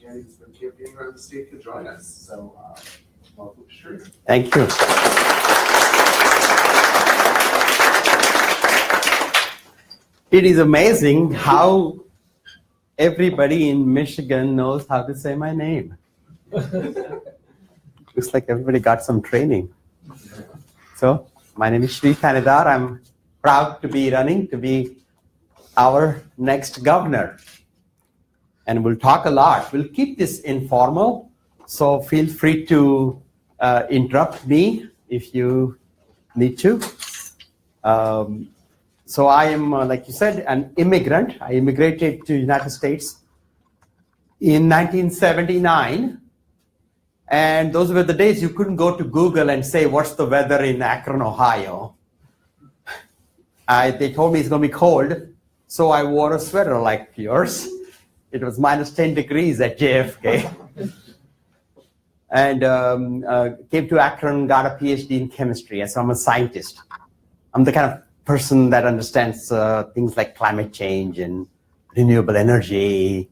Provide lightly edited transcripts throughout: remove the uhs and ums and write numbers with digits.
and he's been campaigning around the state to join us. So, welcome, Shri. Thank you. It is amazing how everybody in Michigan knows how to say my name. Looks like everybody got some training. So, my name is Shri. I'm proud to be running to be our next governor. And we'll talk a lot. We'll keep this informal, so feel free to interrupt me if you need to. So I am, like you said, an immigrant. I immigrated to the United States in 1979. And those were the days you couldn't go to Google and say, what's the weather in Akron, Ohio? They told me it's going to be cold, so I wore a sweater like yours. It was minus 10 degrees at JFK. And came to Akron, got a PhD in chemistry, and so I'm a scientist. I'm the kind of person that understands things like climate change and renewable energy,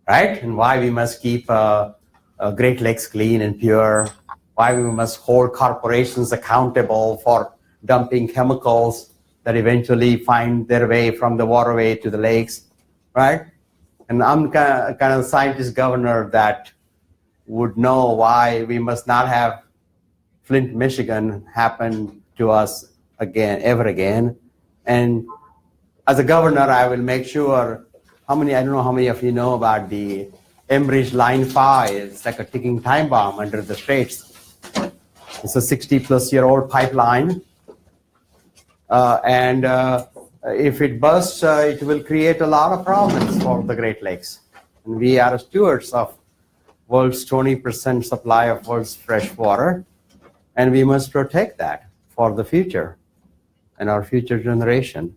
right? And why we must keep Great Lakes clean and pure, why we must hold corporations accountable for dumping chemicals that eventually find their way from the waterway to the lakes, right? And I'm kind of a scientist governor that would know why we must not have Flint, Michigan happen to us ever again. And as a governor, I will make sure I don't know how many of you know about the Enbridge Line 5. It's like a ticking time bomb under the straits. It's a 60-plus-year-old pipeline. And if it bursts, it will create a lot of problems for the Great Lakes. And we are stewards of world's 20% supply of world's fresh water, and we must protect that for the future and our future generation.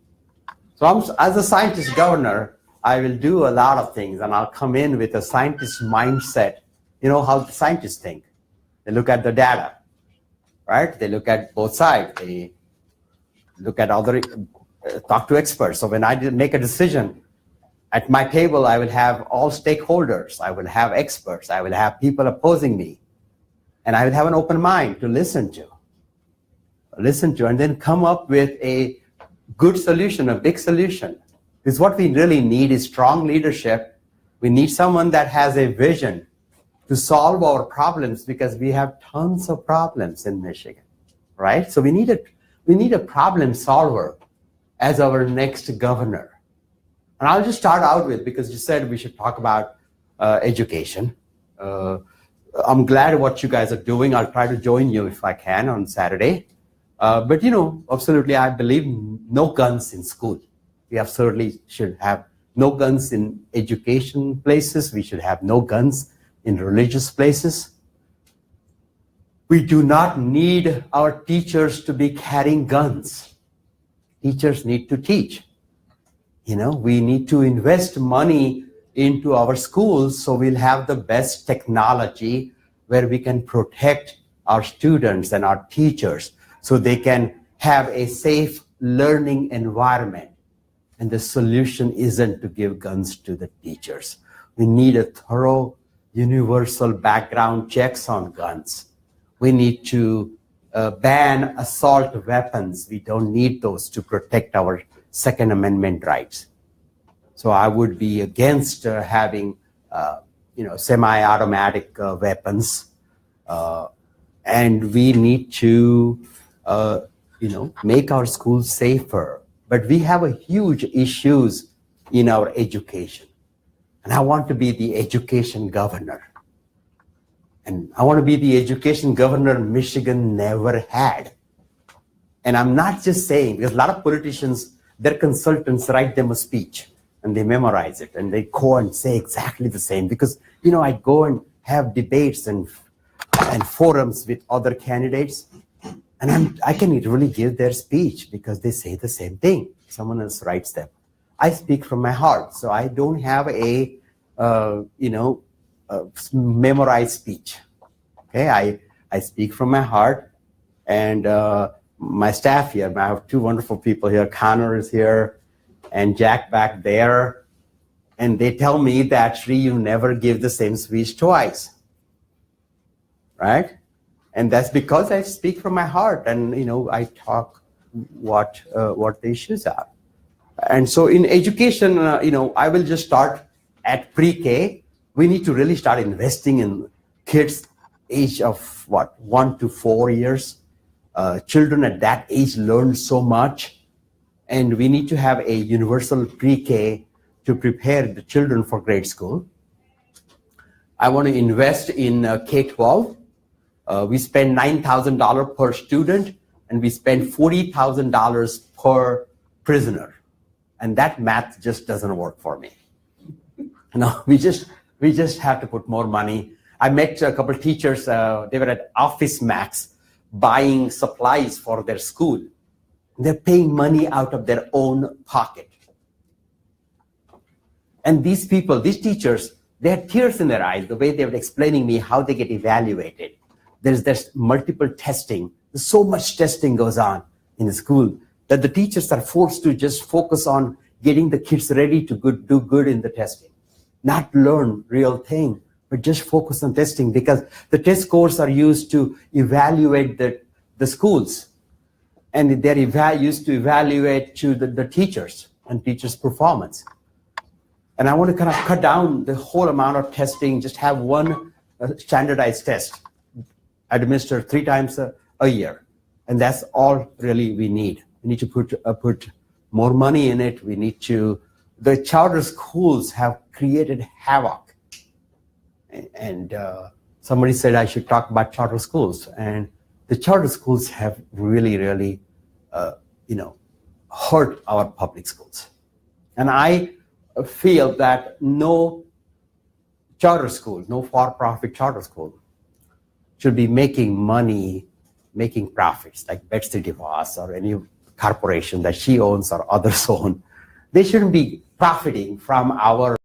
So as a scientist governor, I will do a lot of things, and I'll come in with a scientist mindset. You know how the scientists think. They look at the data, right? They look at both sides. They look at talk to experts. So when I make a decision, at my table, I will have all stakeholders. I will have experts. I will have people opposing me. And I will have an open mind to listen to, and then come up with a good solution, a big solution. Because what we really need is strong leadership. We need someone that has a vision to solve our problems, because we have tons of problems in Michigan, right? So we need a problem solver as our next governor. And I'll just start out with, because you said we should talk about education. I'm glad what you guys are doing. I'll try to join you if I can on Saturday. But absolutely, I believe no guns in school. We absolutely should have no guns in education places. We should have no guns in religious places. We do not need our teachers to be carrying guns. Teachers need to teach. We need to invest money into our schools so we'll have the best technology where we can protect our students and our teachers so they can have a safe learning environment. And the solution isn't to give guns to the teachers. We need a thorough, universal background checks on guns. We need to ban assault weapons. We don't need those to protect our Second Amendment rights. So I would be against having, semi-automatic weapons. And we need to, make our schools safer. But we have a huge issues in our education. And I want to be the education governor. And I want to be the education governor Michigan never had. And I'm not just saying, because a lot of politicians, their consultants write them a speech and they memorize it and they go and say exactly the same. Because, I go and have debates and forums with other candidates, and I can really give their speech because they say the same thing. Someone else writes them. I speak from my heart, so I don't have a memorized speech. Okay, I speak from my heart, and my staff here, I have two wonderful people here. Connor is here, and Jack back there. And they tell me that, Shri, you never give the same speech twice, right? And that's because I speak from my heart, and I talk what the issues are. And so in education, I will just start at pre-K. We need to really start investing in kids age of 1 to 4 years. Children at that age learn so much, and we need to have a universal pre-K to prepare the children for grade school. I want to invest in K-12. We spend $9,000 per student, and we spend $40,000 per prisoner. And that math just doesn't work for me. We just have to put more money. I met a couple of teachers, they were at Office Max buying supplies for their school. They're paying money out of their own pocket. And these people, these teachers, they had tears in their eyes, the way they were explaining me how they get evaluated. There's multiple testing. There's so much testing goes on in the school that the teachers are forced to just focus on getting the kids ready to do good in the testing. Not learn real thing, but just focus on testing, because the test scores are used to evaluate the schools. And they're used to evaluate to the teachers and teachers' performance. And I want to kind of cut down the whole amount of testing, just have one standardized test administered 3 times a year. And that's all really we need. We need to put more money in it. The charter schools have created havoc. And somebody said I should talk about charter schools. And the charter schools have really, really, hurt our public schools. And I feel that no charter school, no for-profit charter school should be making money, making profits like Betsy DeVos or any corporation that she owns or others own. They shouldn't be profiting from our